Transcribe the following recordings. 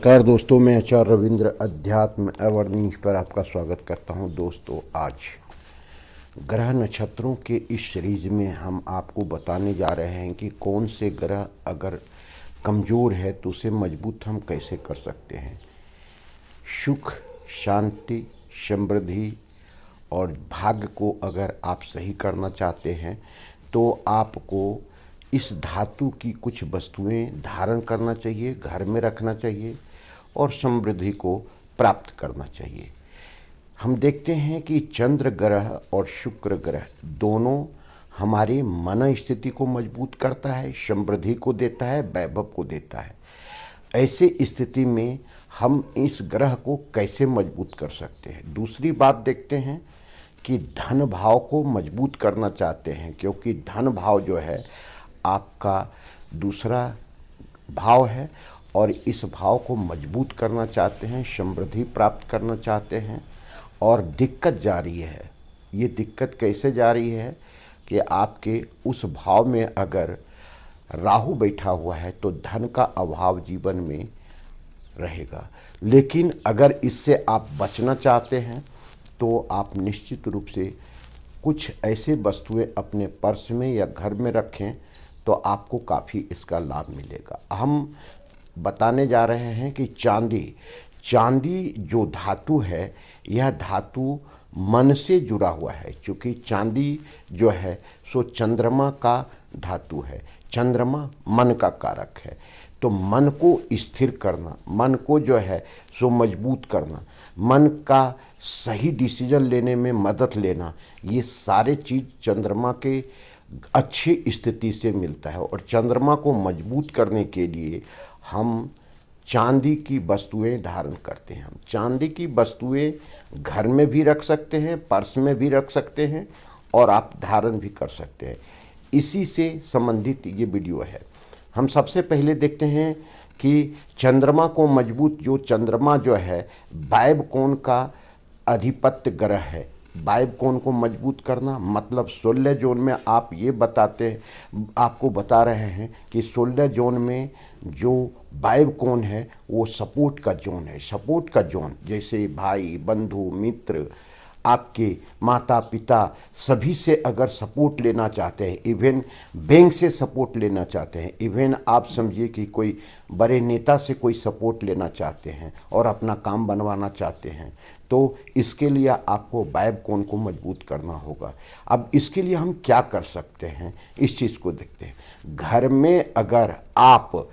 नमस्कार दोस्तों, मैं आचार्य रविंद्र अध्यात्म अवर्निश पर आपका स्वागत करता हूं। दोस्तों, आज ग्रह नक्षत्रों के इस सीरीज में हम आपको बताने जा रहे हैं कि कौन से ग्रह अगर कमज़ोर है तो उसे मजबूत हम कैसे कर सकते हैं। सुख, शांति, समृद्धि और भाग्य को अगर आप सही करना चाहते हैं तो आपको इस धातु की कुछ वस्तुएं धारण करना चाहिए, घर में रखना चाहिए और समृद्धि को प्राप्त करना चाहिए। हम देखते हैं कि चंद्र ग्रह और शुक्र ग्रह दोनों हमारे मन स्थिति को मजबूत करता है, समृद्धि को देता है, वैभव को देता है। ऐसे स्थिति में हम इस ग्रह को कैसे मजबूत कर सकते हैं। दूसरी बात देखते हैं कि धन भाव को मजबूत करना चाहते हैं, क्योंकि धन भाव जो है आपका दूसरा भाव है और इस भाव को मजबूत करना चाहते हैं, समृद्धि प्राप्त करना चाहते हैं। और दिक्कत जा रही है। ये दिक्कत कैसे जा रही है कि आपके उस भाव में अगर राहु बैठा हुआ है तो धन का अभाव जीवन में रहेगा। लेकिन अगर इससे आप बचना चाहते हैं तो आप निश्चित रूप से कुछ ऐसे वस्तुएं अपने पर्स में या घर में रखें तो आपको काफ़ी इसका लाभ मिलेगा। हम बताने जा रहे हैं कि चांदी जो धातु है, यह धातु मन से जुड़ा हुआ है। क्योंकि चांदी जो है सो चंद्रमा का धातु है, चंद्रमा मन का कारक है। तो मन को स्थिर करना, मन को जो है सो मजबूत करना, मन का सही डिसीजन लेने में मदद लेना, ये सारे चीज़ चंद्रमा के अच्छी स्थिति से मिलता है। और चंद्रमा को मजबूत करने के लिए हम चांदी की वस्तुएं धारण करते हैं। हम चांदी की वस्तुएं घर में भी रख सकते हैं, पर्स में भी रख सकते हैं और आप धारण भी कर सकते हैं। इसी से संबंधित ये वीडियो है। हम सबसे पहले देखते हैं कि चंद्रमा को मजबूत, जो चंद्रमा जो है वायव्य कोण का अधिपत्य ग्रह है। वायव्य कोण को मजबूत करना मतलब 16 जोन में आप ये आपको बता रहे हैं कि 16 जोन में जो वायव्य कोण है वो सपोर्ट का जोन है। सपोर्ट का जोन जैसे भाई, बंधु, मित्र, आपके माता पिता सभी से अगर सपोर्ट लेना चाहते हैं, इवन बैंक से सपोर्ट लेना चाहते हैं, इवन आप समझिए कि कोई बड़े नेता से कोई सपोर्ट लेना चाहते हैं और अपना काम बनवाना चाहते हैं, तो इसके लिए आपको वायव्य कोण को मजबूत करना होगा। अब इसके लिए हम क्या कर सकते हैं, इस चीज़ को देखते हैं। घर में अगर आप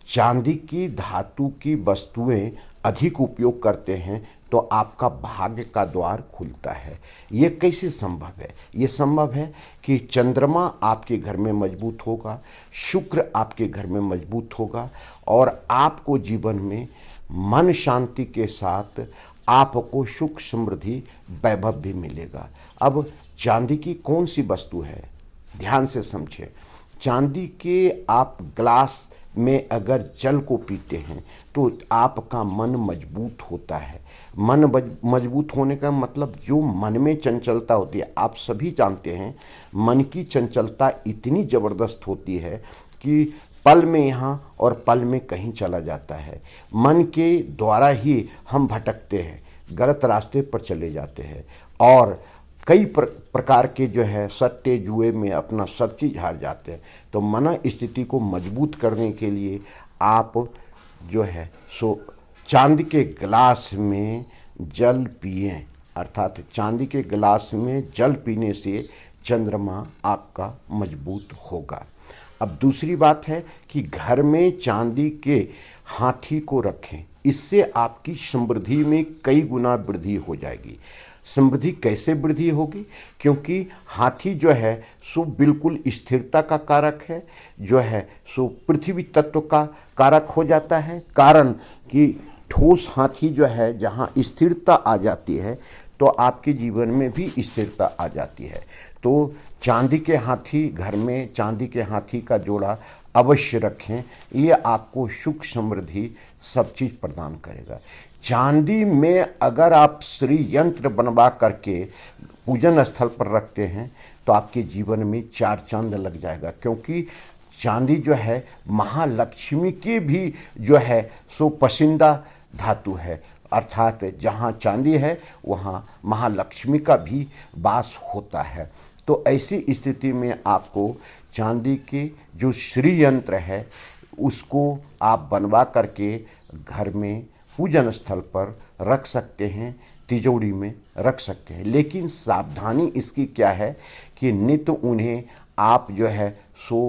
चांदी की धातु की वस्तुएं अधिक उपयोग करते हैं तो आपका भाग्य का द्वार खुलता है। ये कैसे संभव है? ये संभव है कि चंद्रमा आपके घर में मजबूत होगा, शुक्र आपके घर में मजबूत होगा और आपको जीवन में मन शांति के साथ आपको सुख, समृद्धि, वैभव भी मिलेगा। अब चांदी की कौन सी वस्तु है, ध्यान से समझें। चांदी के आप ग्लास में अगर जल को पीते हैं तो आपका मन मजबूत होता है। मन मजबूत होने का मतलब जो मन में चंचलता होती है, आप सभी जानते हैं मन की चंचलता इतनी ज़बरदस्त होती है कि पल में यहाँ और पल में कहीं चला जाता है। मन के द्वारा ही हम भटकते हैं, गलत रास्ते पर चले जाते हैं और कई प्रकार के जो है सट्टे जुए में अपना सब चीज़ हार जाते हैं। तो मन स्थिति को मजबूत करने के लिए आप जो है सो चांदी के गिलास में जल पिएं, अर्थात चांदी के गिलास में जल पीने से चंद्रमा आपका मजबूत होगा। अब दूसरी बात है कि घर में चांदी के हाथी को रखें, इससे आपकी समृद्धि में कई गुना वृद्धि हो जाएगी। समृद्धि कैसे वृद्धि होगी? क्योंकि हाथी जो है सो बिल्कुल स्थिरता का कारक है, जो है सो पृथ्वी तत्व का कारक हो जाता है। कारण कि ठोस हाथी जो है जहाँ स्थिरता आ जाती है तो आपके जीवन में भी स्थिरता आ जाती है। तो चांदी के हाथी, घर में चांदी के हाथी का जोड़ा अवश्य रखें, ये आपको सुख, समृद्धि सब चीज़ प्रदान करेगा। चांदी में अगर आप श्री यंत्र बनवा करके पूजन स्थल पर रखते हैं तो आपके जीवन में चार चांद लग जाएगा। क्योंकि चांदी जो है महालक्ष्मी की भी जो है सो पसंदीदा धातु है, अर्थात जहाँ चांदी है वहाँ महालक्ष्मी का भी वास होता है। तो ऐसी स्थिति में आपको चांदी के जो श्री यंत्र है उसको आप बनवा करके घर में पूजन स्थल पर रख सकते हैं, तिजोरी में रख सकते हैं। लेकिन सावधानी इसकी क्या है कि नित्य उन्हें आप जो है सो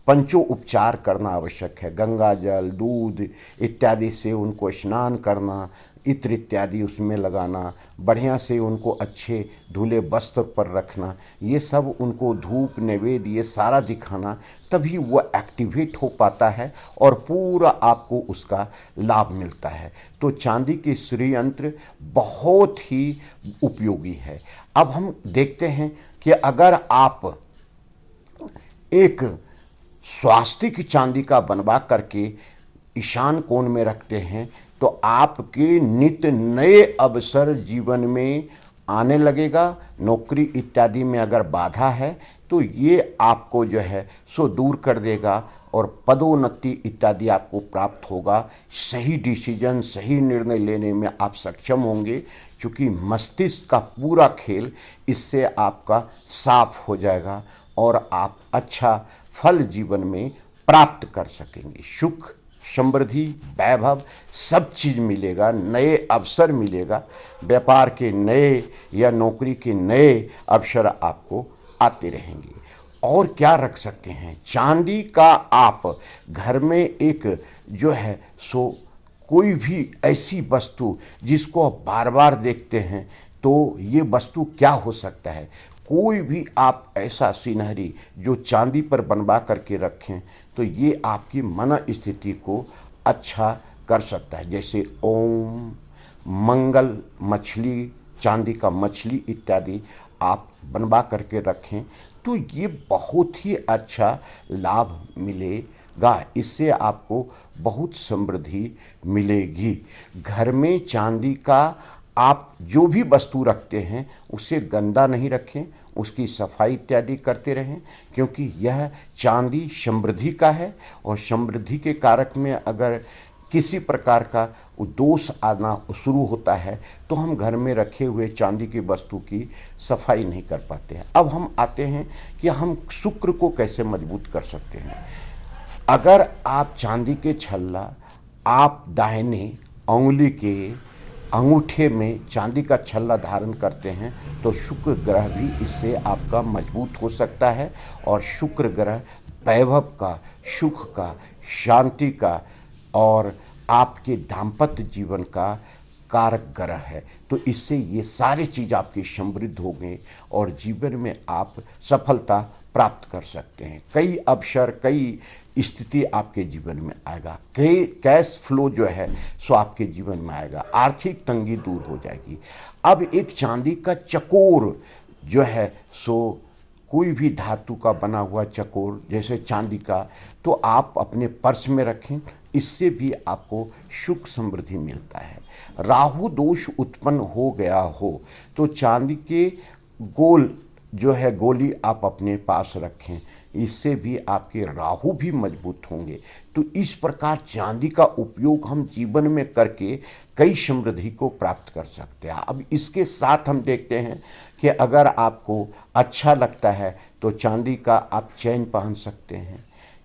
पंचो उपचार करना आवश्यक है। गंगा जल, दूध इत्यादि से उनको स्नान करना, इत्र इत्यादि उसमें लगाना, बढ़िया से उनको अच्छे धुले वस्त्र पर रखना, ये सब उनको धूप नैवेद्य ये सारा दिखाना, तभी वो एक्टिवेट हो पाता है और पूरा आपको उसका लाभ मिलता है। तो चांदी के श्री यंत्र बहुत ही उपयोगी है। अब हम देखते हैं कि अगर आप एक स्वास्तिक चांदी का बनवा करके ईशान कोण में रखते हैं तो आपके नित्य नए अवसर जीवन में आने लगेगा। नौकरी इत्यादि में अगर बाधा है तो ये आपको जो है सो दूर कर देगा और पदोन्नति इत्यादि आपको प्राप्त होगा। सही डिसीजन, सही निर्णय लेने में आप सक्षम होंगे, क्योंकि मस्तिष्क का पूरा खेल इससे आपका साफ हो जाएगा और आप अच्छा फल जीवन में प्राप्त कर सकेंगे। सुख, समृद्धि, वैभव सब चीज़ मिलेगा, नए अवसर मिलेगा, व्यापार के नए या नौकरी के नए अवसर आपको आते रहेंगे। और क्या रख सकते हैं, चांदी का आप घर में एक जो है सो कोई भी ऐसी वस्तु जिसको आप बार बार देखते हैं, तो ये वस्तु क्या हो सकता है। कोई भी आप ऐसा सिनहरी जो चांदी पर बनवा करके रखें तो ये आपकी मन स्थिति को अच्छा कर सकता है। जैसे ओम, मंगल मछली, चांदी का मछली इत्यादि आप बनवा करके रखें तो ये बहुत ही अच्छा लाभ मिलेगा। इससे आपको बहुत समृद्धि मिलेगी। घर में चांदी का आप जो भी वस्तु रखते हैं उसे गंदा नहीं रखें, उसकी सफाई इत्यादि करते रहें, क्योंकि यह चांदी समृद्धि का है और समृद्धि के कारक में अगर किसी प्रकार का दोष आना शुरू होता है तो हम घर में रखे हुए चांदी की वस्तु की सफाई नहीं कर पाते हैं। अब हम आते हैं कि हम शुक्र को कैसे मजबूत कर सकते हैं। अगर आप चांदी के छल्ला आप दाहिने उंगली के अंगूठे में चांदी का छल्ला धारण करते हैं तो शुक्र ग्रह भी इससे आपका मजबूत हो सकता है। और शुक्र ग्रह वैभव का, सुख का, शांति का और आपके दाम्पत्य जीवन का कारक ग्रह है। तो इससे ये सारी चीज़ आपकी समृद्ध हो गई और जीवन में आप सफलता प्राप्त कर सकते हैं। कई अवसर, कई स्थिति आपके जीवन में आएगा, कई कैश फ्लो जो है सो आपके जीवन में आएगा, आर्थिक तंगी दूर हो जाएगी। अब एक चांदी का चकोर जो है सो कोई भी धातु का बना हुआ चकोर जैसे चांदी का तो आप अपने पर्स में रखें, इससे भी आपको सुख समृद्धि मिलता है। राहु दोष उत्पन्न हो गया हो तो चांदी के गोल जो है गोली आप अपने पास रखें, इससे भी आपके राहु भी मजबूत होंगे। तो इस प्रकार चांदी का उपयोग हम जीवन में करके कई समृद्धि को प्राप्त कर सकते हैं। अब इसके साथ हम देखते हैं कि अगर आपको अच्छा लगता है तो चांदी का आप चैन पहन सकते हैं।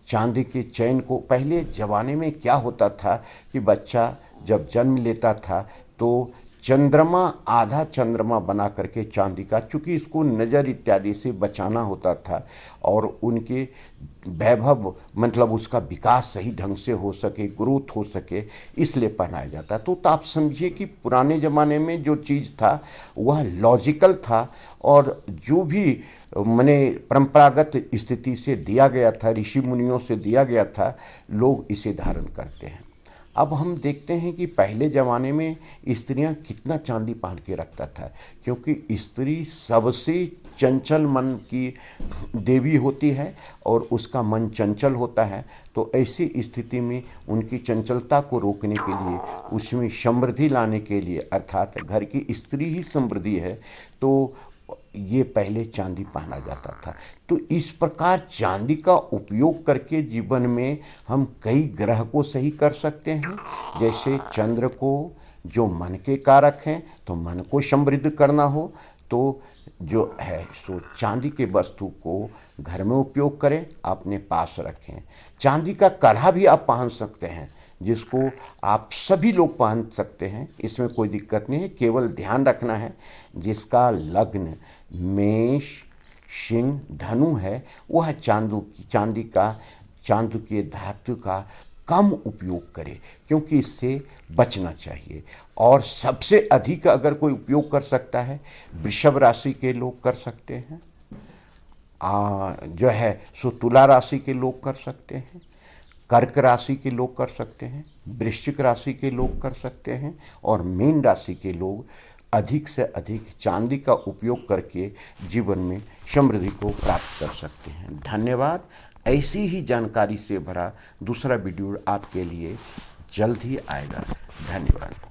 चांदी के चैन को पहले ज़माने में क्या होता था कि बच्चा जब जन्म लेता था तो चंद्रमा, आधा चंद्रमा बना करके चांदी का, चूँकि इसको नज़र इत्यादि से बचाना होता था और उनके वैभव मतलब उसका विकास सही ढंग से हो सके, ग्रोथ हो सके, इसलिए पहनाया जाता। तो आप समझिए कि पुराने ज़माने में जो चीज़ था वह लॉजिकल था और जो भी मने परंपरागत स्थिति से दिया गया था, ऋषि मुनियों से दिया गया था, लोग इसे धारण करते हैं। अब हम देखते हैं कि पहले ज़माने में स्त्रियां कितना चांदी पहन के रखता था, क्योंकि स्त्री सबसे चंचल मन की देवी होती है और उसका मन चंचल होता है। तो ऐसी स्थिति में उनकी चंचलता को रोकने के लिए, उसमें समृद्धि लाने के लिए, अर्थात घर की स्त्री ही समृद्धि है, तो ये पहले चांदी पहना जाता था। तो इस प्रकार चांदी का उपयोग करके जीवन में हम कई ग्रह को सही कर सकते हैं। जैसे चंद्र को जो मन के कारक हैं, तो मन को समृद्ध करना हो तो जो है सो चांदी के वस्तु को घर में उपयोग करें, अपने पास रखें। चांदी का कड़ा भी आप पहन सकते हैं, जिसको आप सभी लोग पहन सकते हैं, इसमें कोई दिक्कत नहीं है। केवल ध्यान रखना है जिसका लग्न मेष सिंह धनु है वह चांदी के धातु का कम उपयोग करे, क्योंकि इससे बचना चाहिए। और सबसे अधिक अगर कोई उपयोग कर सकता है, वृषभ राशि के लोग कर सकते हैं, जो है सो तुला राशि के लोग कर सकते हैं, कर्क राशि के लोग कर सकते हैं, वृश्चिक राशि के लोग कर सकते हैं, और मीन राशि के लोग अधिक से अधिक चांदी का उपयोग करके जीवन में समृद्धि को प्राप्त कर सकते हैं। धन्यवाद। ऐसी ही जानकारी से भरा दूसरा वीडियो आपके लिए जल्द ही आएगा। धन्यवाद।